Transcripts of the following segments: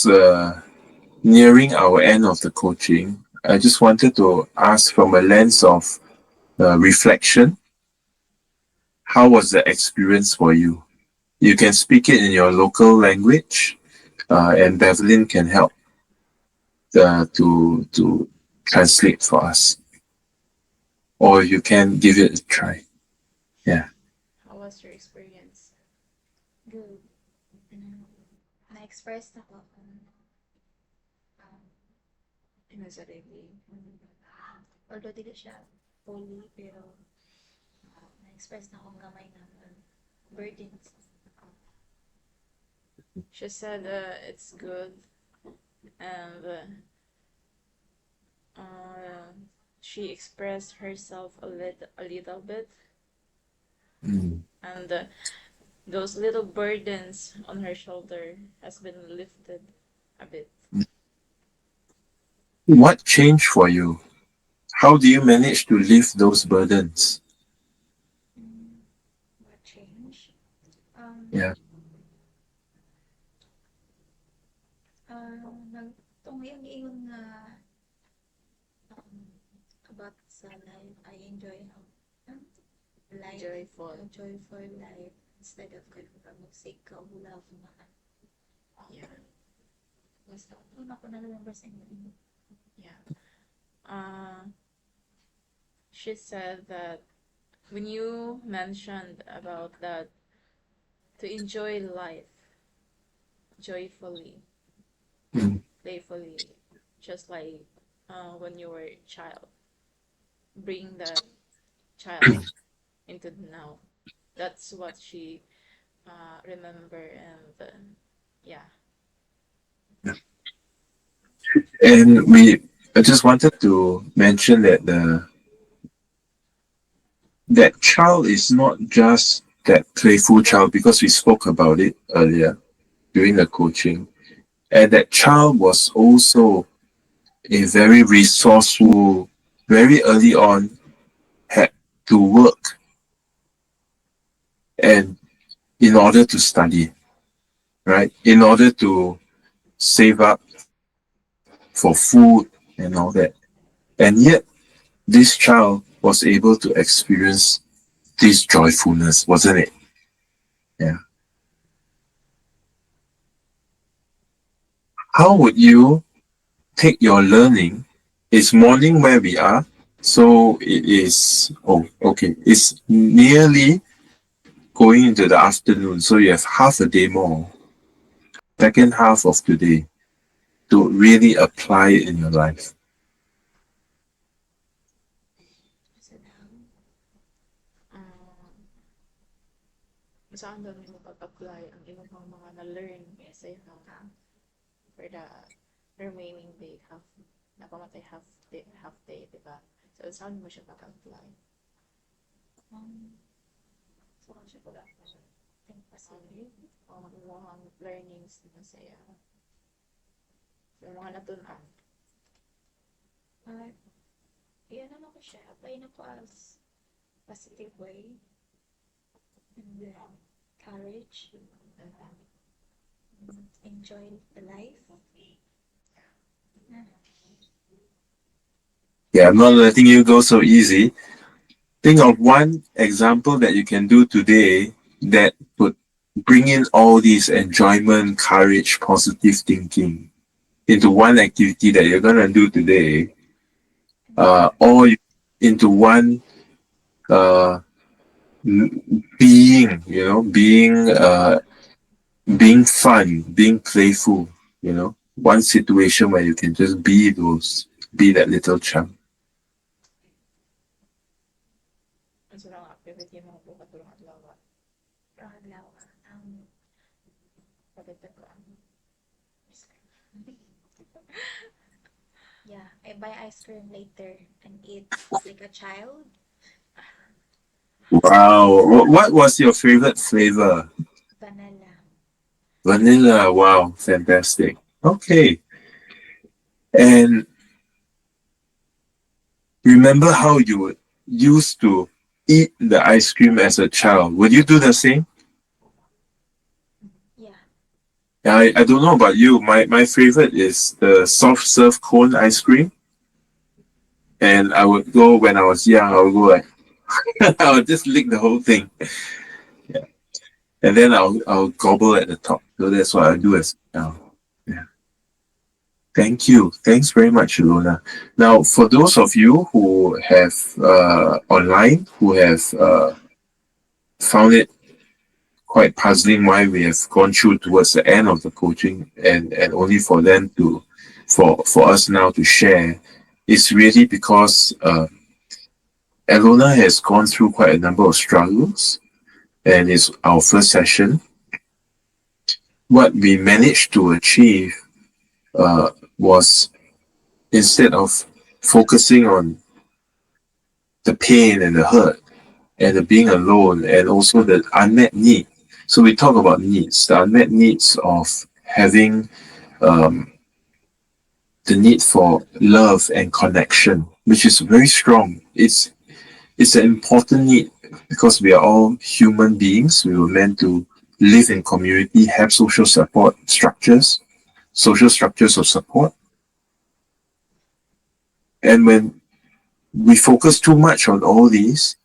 as nearing our end of the coaching, I just wanted to ask from a lens of reflection, how was the experience for you? You can speak it in your local language, and Bevelyn can help to translate for us, or you can give it a try. Yeah. How was your experience? Good. Na-express na ko kung Immediately. although dili siya fully, pero na-express na akong gamay na burdens. She said it's good, and she expressed herself a little bit, Mm. and those little burdens on her shoulder has been lifted a bit. What changed for you? How do you manage to lift those burdens? What change? Um, Yeah. Nagtong yung ingon nga about sa life, I enjoy life, joyful life instead of kind of mag-seek ka o love na. Yeah. Basta, yun ako na-remember sa inyo. Yeah. She said that when you mentioned about that, to enjoy life joyfully, Mm. playfully, just like when you were a child, bring that child into the now. That's what she remember, and yeah. And I just wanted to mention that that child is not just that playful child, because we spoke about it earlier during the coaching. And that child was also a very resourceful, very early on, had to work and in order to study, right? In order to save up for food and all that. And yet, this child was able to experience this joyfulness, wasn't it? Yeah. How would you take your learning? It's morning where we are, so it is, oh, okay, it's nearly going into the afternoon, so you have half a day more, second half of today, to really apply it in your life. Kasi now, Um, saan daw mo pag-apply ang imong mga na-learn sa iyong for the remaining day, napamatay half day, di ba? So, saan mo siya pag-apply? so siya ko lang. Think pasili. O mga learnings na sa iyo. So, mga natunan. Iyan naman ko siya. Apply na ko as positive way. And then, courage. Enjoy the life. Yeah, I'm not letting you go so easy. Think of one example that you can do today that would bring in all these enjoyment, courage, positive thinking into one activity that you're gonna do today, or into one uh, being, being fun, being playful, one situation where you can just be that little child. Ano sa mga activity mo bukat tulong adlaw? Adlaw. Pagkita ko Yeah, I buy ice cream later and eat like a child. Wow. What was your favorite flavor? Vanilla. Vanilla. Wow. Fantastic. Okay. And remember how you would used to eat the ice cream as a child. Would you do the same? Yeah. I don't know about you. My favorite is the soft serve cone ice cream. And I would go when I was young, I would go like I would just lick the whole thing. Yeah. And then I'll gobble at the top. So that's what I do as now. Yeah. Thank you. Thanks very much, Ilona. Now, for those of you who have online, who have found it quite puzzling why we have gone through towards the end of the coaching and only for them to for us now to share, it's really because Ilona has gone through quite a number of struggles and it's our first session. What we managed to achieve was instead of focusing on the pain and the hurt and the being alone and also the unmet need. So we talk about needs, the unmet needs of having the need for love and connection, which is very strong. It's an important need because we are all human beings. We were meant to live in community, have social structures of support. And when we focus too much on all these,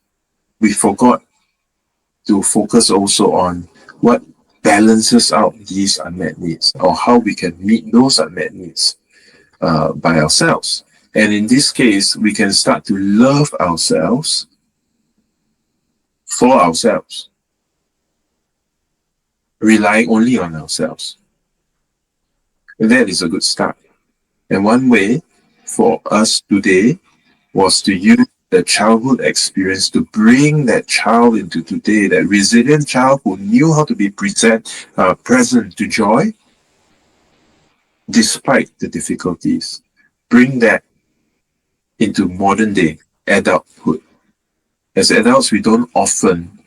we forgot to focus also on what balances out these unmet needs or how we can meet those unmet needs by ourselves. And in this case, we can start to love ourselves for ourselves, relying only on ourselves. And that is a good start. And one way for us today was to use the childhood experience to bring that child into today, that resilient child who knew how to be present to joy despite the difficulties. Bring that into modern day adulthood. As adults, we don't often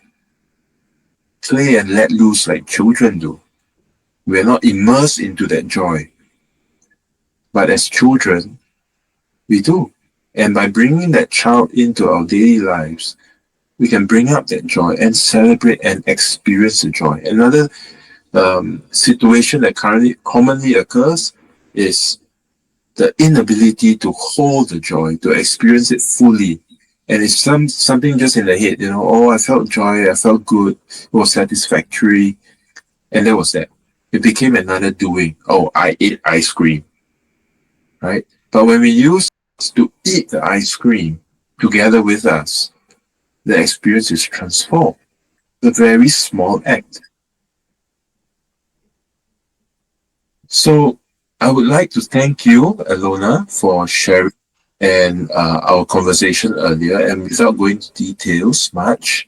play and let loose like children do. We're not immersed into that joy. But as children, we do. And by bringing that child into our daily lives, we can bring up that joy and celebrate and experience the joy. Another situation that currently commonly occurs is the inability to hold the joy, to experience it fully. And it's something just in the head, oh, I felt joy, I felt good, it was satisfactory, and that was that. It became another doing. Oh, I ate ice cream, right? But when we use to eat the ice cream together with us, the experience is transformed. A very small act. So I would like to thank you, Alona, for sharing and our conversation earlier. And without going into details much,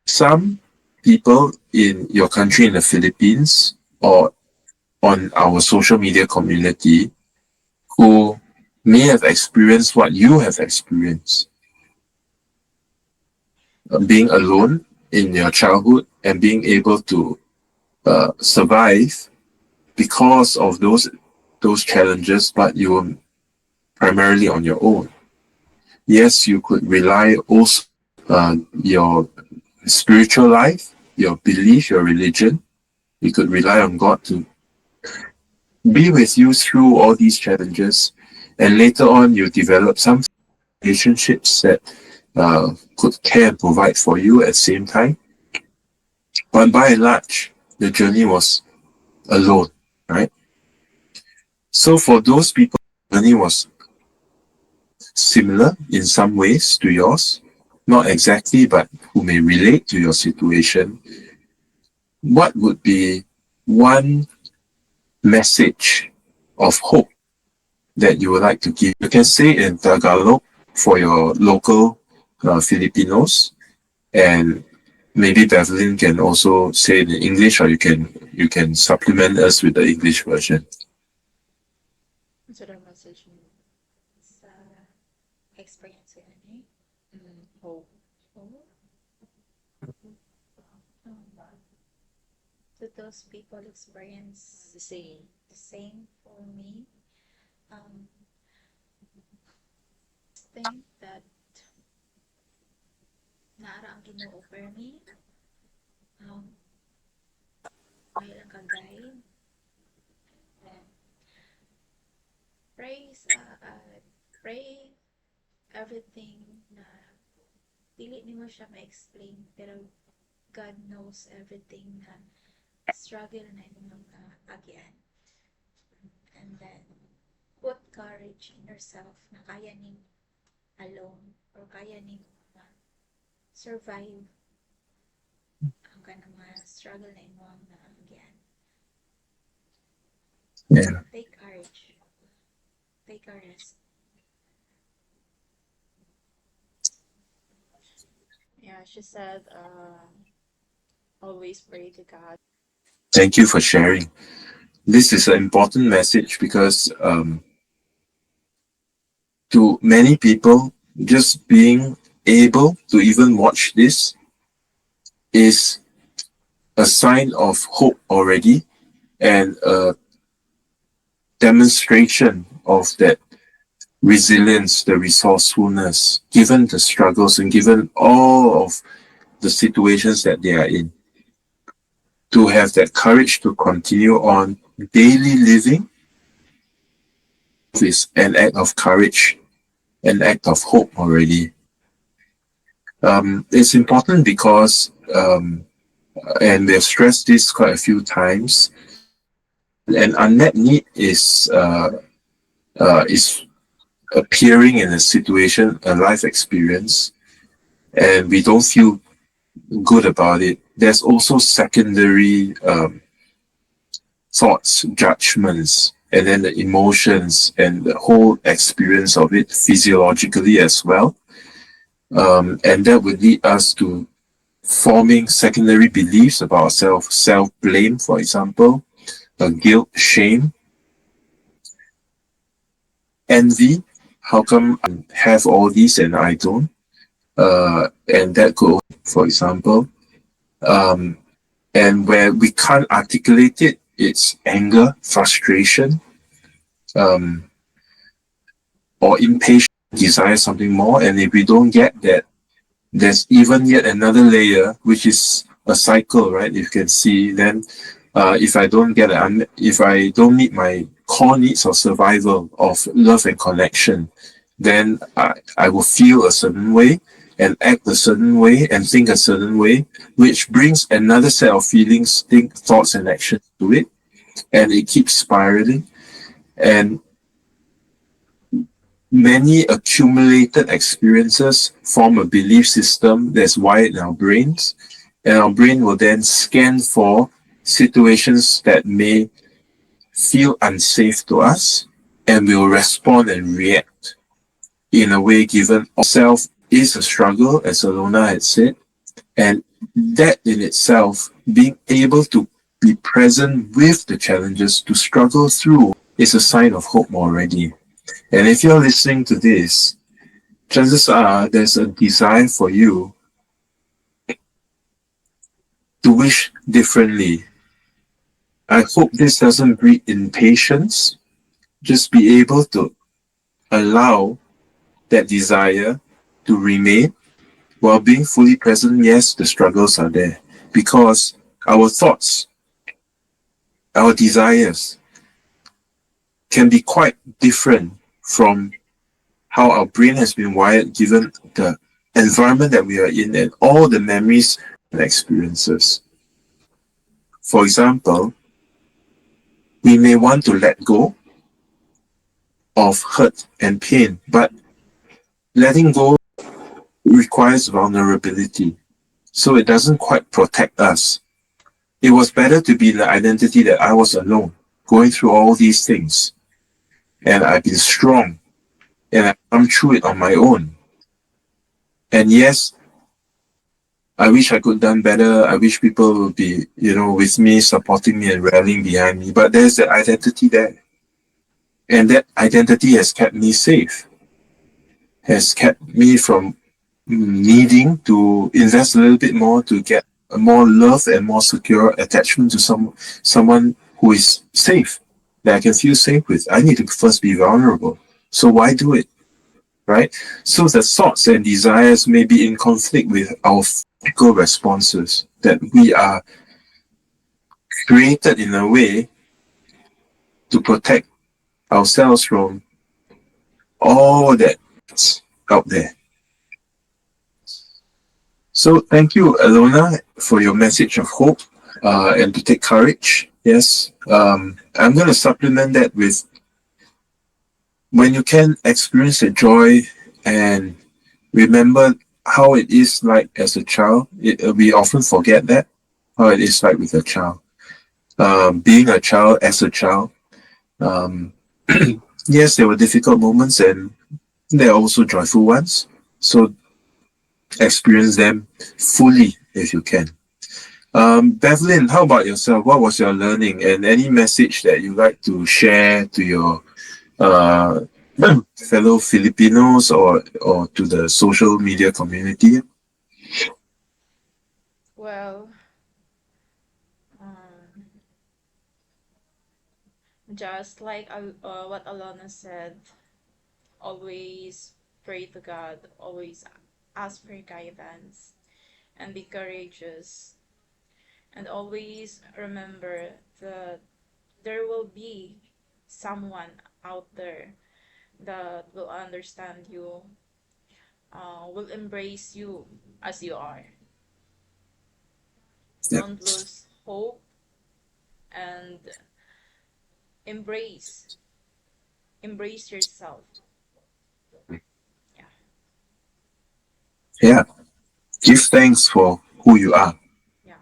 some people in your country, in the Philippines, or on our social media community, who may have experienced what you have experienced, being alone in your childhood and being able to survive because of those challenges, but you were primarily on your own. Yes, you could rely also your spiritual life, your belief, your religion. You could rely on God to be with you through all these challenges, and later on, you develop some relationships that could care and provide for you at the same time. But by and large, the journey was alone, right? So for those people, the journey was similar in some ways to yours, not exactly, but who may relate to your situation. What would be one message of hope that you would like to give? You can say in Tagalog for your local Filipinos, and maybe Bevelyn can also say it in English, or you can supplement us with the English version. So the message mo, Sa experience ko yan eh. hope. To those people experience The same. the same for me, um, think that naara ang Ginoo for me. Um, may lang ka guide, pray everything na dili nimo siya ma-explain pero God knows everything na struggle na nimo agyan. And then put courage in yourself na kaya nimo alone or kaya nimo survive ang kanang mga struggle na imo na agyan. Yeah. Take courage. Take a rest. Yeah, she said, always pray to God. Thank you for sharing. This is an important message because to many people, just being able to even watch this is a sign of hope already and a demonstration of that resilience, the resourcefulness, given the struggles and given all of the situations that they are in. To have that courage to continue on daily living is an act of courage, an act of hope already. It's important because, and we've stressed this quite a few times, an unmet need is appearing in a situation, a life experience, and we don't feel good about it. There's also secondary thoughts, judgments, and then the emotions and the whole experience of it physiologically as well. And that would lead us to forming secondary beliefs about ourselves, self-blame, for example, guilt, shame, envy. How come I have all these and I don't? And that could, for example, and where we can't articulate it, it's anger, frustration, um, or impatience, desire something more. And if we don't get that, there's even yet another layer, which is a cycle, right? You can see then, if I don't get it, if I don't meet my core needs of survival, of love and connection, then I will feel a certain way and act a certain way and think a certain way, which brings another set of feelings, thoughts, and actions to it. And it keeps spiraling. And many accumulated experiences form a belief system that's wired in our brains. And our brain will then scan for situations that may feel unsafe to us and will respond and react in a way given self is a struggle, as Alona had said. And that in itself, being able to be present with the challenges to struggle through is a sign of hope already. And if you're listening to this, chances are there's a desire for you to wish differently. I hope this doesn't breed impatience. Just be able to allow that desire to remain while being fully present. Yes, the struggles are there because our thoughts, our desires can be quite different from how our brain has been wired given the environment that we are in and all the memories and experiences. For example, we may want to let go of hurt and pain, but letting go requires vulnerability. So it doesn't quite protect us. It was better to be in the identity that I was alone, going through all these things. And I've been strong and I've come through it on my own. And yes, I wish I could have done better. I wish people would be, with me, supporting me and rallying behind me. But there's that identity there. And that identity has kept me safe, has kept me from needing to invest a little bit more to get a more love and more secure attachment to someone who is safe, that I can feel safe with. I need to first be vulnerable. So why do it? Right? So the thoughts and desires may be in conflict with our physical responses, that we are created in a way to protect ourselves from all that's out there. So thank you, Alona, for your message of hope and to take courage. Yes, I'm going to supplement that with when you can experience the joy and remember how it is like as a child. We often forget that, how it is like with a child. Being a child as a child. Um, yes, there were difficult moments and there are also joyful ones. So experience them fully if you can. Bevelyn, how about yourself? What was your learning and any message that you like to share to your uh, fellow Filipinos or to the social media community? Well, um, just like what Alana said, always pray to God, always ask for guidance, and be courageous. And always remember that there will be someone out there that will understand you, will embrace you as you are. Yeah. Don't lose hope and embrace embrace yourself. Yeah. Yeah. Give thanks for who you are. Yeah.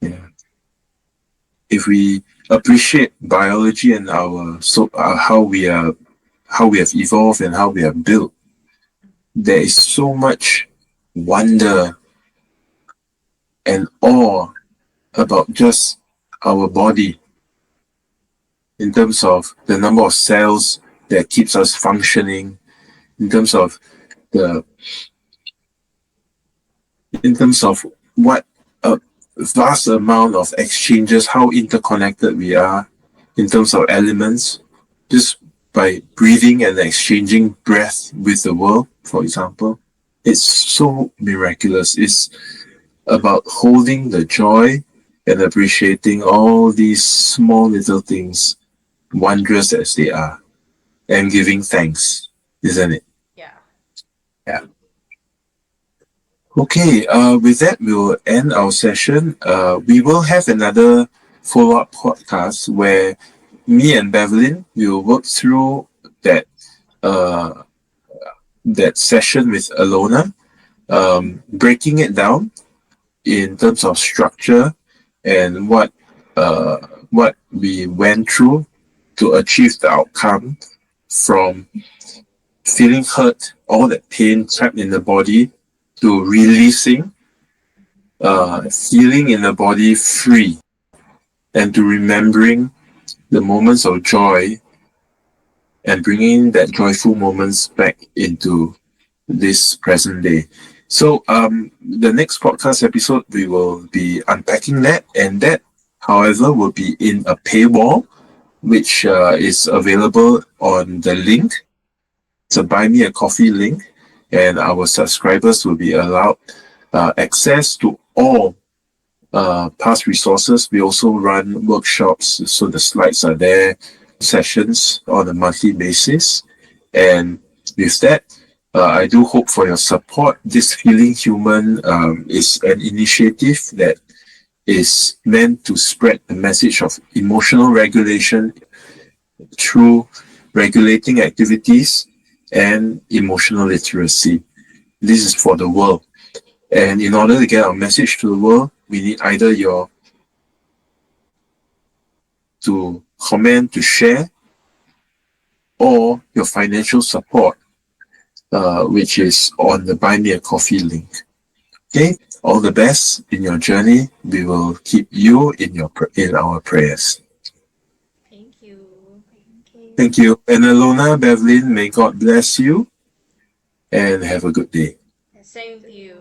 Yeah. If we appreciate biology and our how we have evolved and how we are built, there is so much wonder and awe about just our body in terms of the number of cells that keeps us functioning, in terms of the in terms of what a vast amount of exchanges, how interconnected we are in terms of elements, just by breathing and exchanging breath with the world, for example. It's so miraculous. It's about holding the joy and appreciating all these small little things, wondrous as they are, and giving thanks, isn't it? Yeah. Yeah. Okay, with that, we'll end our session. We will have another follow-up podcast where me and Bevelyn will work through that uh, that session with Alona, breaking it down in terms of structure and uh, what we went through to achieve the outcome from feeling hurt, all that pain trapped in the body, to releasing, feeling in the body free, and to remembering the moments of joy and bringing that joyful moments back into this present day. So, the next podcast episode, we will be unpacking that, and that, however, will be in a paywall, which is available on the link. It's a Buy Me a Coffee link, and our subscribers will be allowed access to all past resources. We also run workshops, so the slides are there, sessions on a monthly basis. And with that, I do hope for your support. This Healing Human is an initiative that is meant to spread the message of emotional regulation through regulating activities and emotional literacy. This is for the world. And in order to get our message to the world, we need either your to comment, to share, or your financial support, which is on the Buy Me a Coffee link. Okay, all the best in your journey. We will keep you in our prayers. Thank you. Thank you. Thank you. And Alona, Bevelyn, may God bless you and have a good day. Same to you.